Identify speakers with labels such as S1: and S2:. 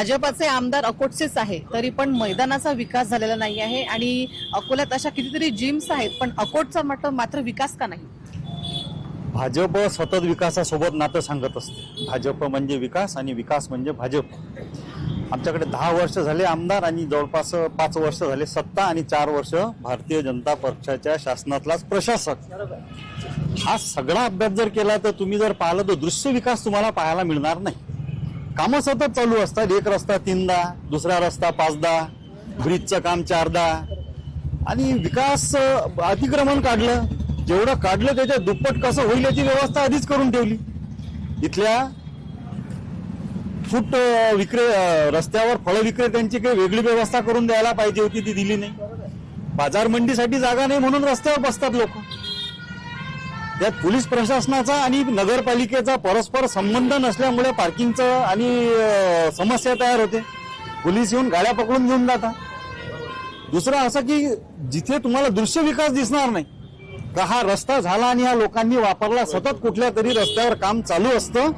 S1: भाजपाचे आमदार अकोटचेच आहे, तरी पण मैदानाचा विकास झालेला नाही आहे आणि अकोल्यात अशा कितीतरी जिम्स आहेत, पण अकोटचा मात्र विकास का नाही?
S2: भाजप सतत विकासासोबत नातं सांगत असते. भाजप म्हणजे विकास आणि विकास म्हणजे भाजप. आमच्याकडे 10 वर्ष झाले आमदार आणि जवळपास 5 वर्ष झाले सत्ता आणि 4 वर्ष भारतीय जनता पक्षाच्या शासनातलाच प्रशासक. हा सगळा अभ्यास जर केला तर तुम्ही जर पाहिलं तर दृश्य विकास तुम्हाला पाहायला मिळणार नाही. कामं सतत चालू असतात. एक रस्ता 3दा, दुसरा रस्ता 5दा, ब्रिजचं काम 4दा आणि विकास अतिक्रमण काढलं. जेवढं काढलं त्याच्या दुप्पट कसं होईल याची व्यवस्था आधीच करून ठेवली. इथल्या फूट रस्त्यावर फळ विक्रेत्यांची काही वेगळी व्यवस्था करून द्यायला पाहिजे होती, ती दिली नाही. बाजार मंडीसाठी जागा नाही म्हणून रस्त्यावर बसतात लोक. त्यात पोलीस प्रशासनाचा आणि नगरपालिकेचा परस्पर संबंध नसल्यामुळे पार्किंगचं आणि समस्या तयार होते. पोलीस येऊन गाड्या पकडून घेऊन जातात. दुसरं असं की जिथे तुम्हाला दृश्य विकास दिसणार नाही का हा रस्ता झाला आणि या लोकांनी वापरला, सतत कुठल्या तरी रस्त्यावर काम चालू असतं.